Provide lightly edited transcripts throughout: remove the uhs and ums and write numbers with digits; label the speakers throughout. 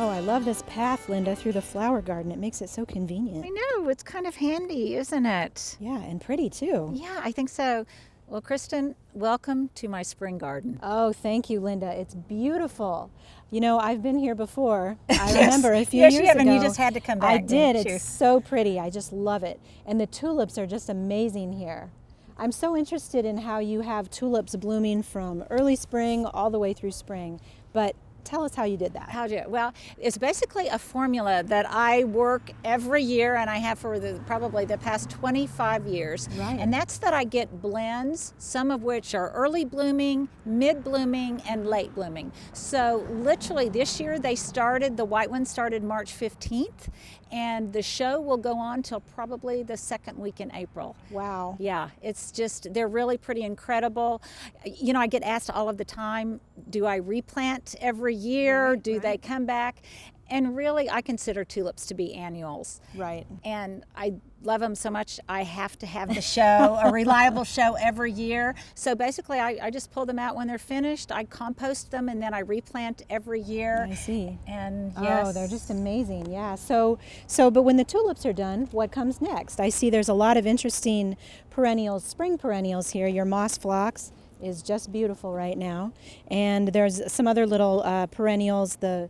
Speaker 1: Oh, I love this path, Linda, through the flower garden. It makes it so convenient.
Speaker 2: I know, it's kind of handy, isn't it?
Speaker 1: Yeah, and pretty too.
Speaker 2: Yeah, I think so. Well, Kristin, welcome to my spring garden.
Speaker 1: Oh, thank you, Linda. It's beautiful. You know, I've been here before. I remember a few
Speaker 2: yes,
Speaker 1: years
Speaker 2: you have,
Speaker 1: ago.
Speaker 2: and you just had to come back.
Speaker 1: I did.
Speaker 2: Didn't you?
Speaker 1: It's so pretty. I just love it. And the tulips are just amazing here. I'm so interested in how you have tulips blooming from early spring all the way through spring. But tell us how you did that.
Speaker 2: How do you? Well, it's basically a formula that I work every year, and I have for probably the past 25 years.
Speaker 1: Right.
Speaker 2: And that's that I get blends, some of which are early blooming, mid blooming, and late blooming. So literally this year the white one started March 15th, and the show will go on till probably the second week in April.
Speaker 1: Wow.
Speaker 2: Yeah, it's just, they're really pretty incredible. You know, I get asked all of the time, do I replant every year?
Speaker 1: Right,
Speaker 2: do
Speaker 1: right.
Speaker 2: they come back? And really, I consider tulips to be annuals.
Speaker 1: Right.
Speaker 2: And I love them so much, I have to have the show, a reliable show every year. So basically, I just pull them out when they're finished. I compost them, and then I replant every year.
Speaker 1: I see.
Speaker 2: And
Speaker 1: Oh,
Speaker 2: yes.
Speaker 1: they're just amazing. Yeah. But when the tulips are done, what comes next? I see there's a lot of interesting perennials, spring perennials here. Your moss phlox is just beautiful right now. And there's some other little perennials, the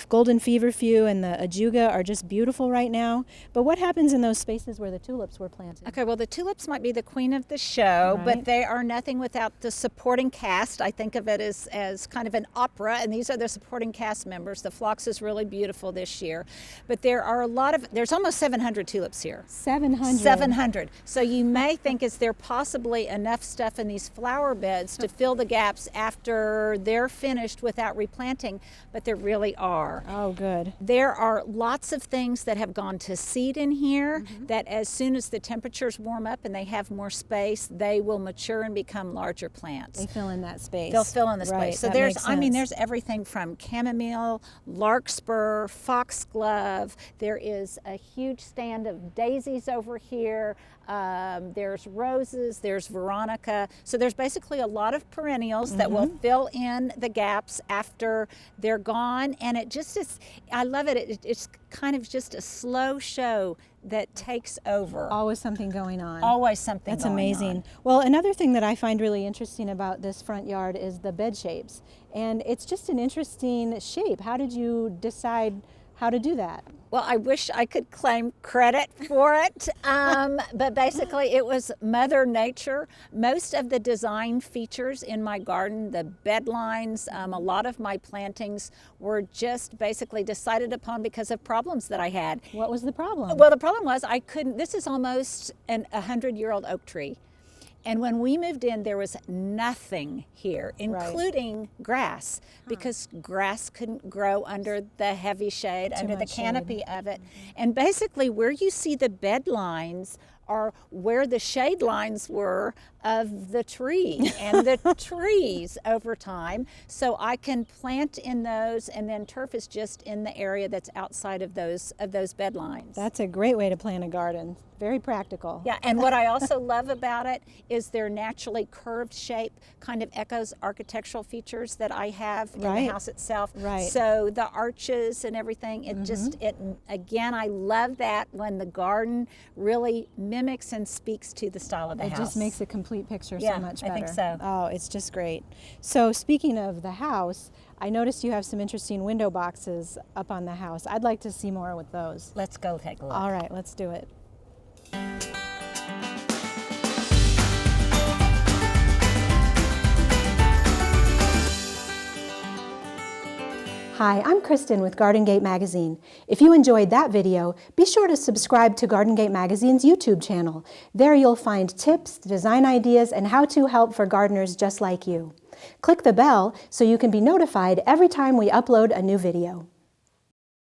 Speaker 1: golden feverfew and the ajuga are just beautiful right now. But what happens in those spaces where the tulips were planted?
Speaker 2: Okay, well, the tulips might be the queen of the show,
Speaker 1: Right.
Speaker 2: but they are nothing without the supporting cast. I think of it as kind of an opera, and these are the supporting cast members. The phlox is really beautiful this year, but there's almost 700 tulips here.
Speaker 1: 700.
Speaker 2: 700. So you may think, is there possibly enough stuff in these flower beds to fill the gaps after they're finished without replanting? But there really are.
Speaker 1: Oh, good.
Speaker 2: There are lots of things that have gone to seed in here that as soon as the temperatures warm up and they have more space, they will mature and become larger plants.
Speaker 1: They fill in that space.
Speaker 2: They'll fill in the
Speaker 1: Right,
Speaker 2: space. So
Speaker 1: that
Speaker 2: there's,
Speaker 1: makes
Speaker 2: I mean,
Speaker 1: sense.
Speaker 2: there's everything from chamomile, larkspur, foxglove. There is a huge stand of daisies over here. There's roses, there's veronica. So there's basically a lot of perennials that will fill in the gaps after they're gone. And it just is, I love it. It's kind of just a slow show that takes over.
Speaker 1: Always something going on.
Speaker 2: Always something
Speaker 1: That's
Speaker 2: going
Speaker 1: amazing.
Speaker 2: on.
Speaker 1: Well, another thing that I find really interesting about this front yard is the bed shapes. And it's just an interesting shape. How did you decide how to do that?
Speaker 2: Well, I wish I could claim credit for it, but basically it was Mother Nature. Most of the design features in my garden, the bed lines, a lot of my plantings were just basically decided upon because of problems that I had.
Speaker 1: What was the problem?
Speaker 2: Well, the problem was this is almost a 100-year-old oak tree. And when we moved in, there was nothing here, including grass, because grass couldn't grow under the heavy shade, under the
Speaker 1: much shade.
Speaker 2: canopy of it. And basically, where you see the bed lines are where the shade lines were of the tree and the trees over time. So I can plant in those, and then turf is just in the area that's outside of those bed lines.
Speaker 1: That's a great way to plant a garden. Very practical.
Speaker 2: Yeah, and what I also love about it is their naturally curved shape kind of echoes architectural features that I have in
Speaker 1: Right.
Speaker 2: the house itself.
Speaker 1: Right.
Speaker 2: So the arches and everything, again, I love that when the garden really mimics and speaks to the style of the
Speaker 1: It
Speaker 2: house.
Speaker 1: just makes a complete picture
Speaker 2: Yeah,
Speaker 1: so much
Speaker 2: I
Speaker 1: better.
Speaker 2: think so.
Speaker 1: Oh, it's just great. So speaking of the house, I noticed you have some interesting window boxes up on the house. I'd like to see more with those.
Speaker 2: Let's go take a look.
Speaker 1: All right, let's do it. Hi, I'm Kristin with Garden Gate Magazine. If you enjoyed that video, be sure to subscribe to Garden Gate Magazine's YouTube channel. There you'll find tips, design ideas, and how-to help for gardeners just like you. Click the bell so you can be notified every time we upload a new video.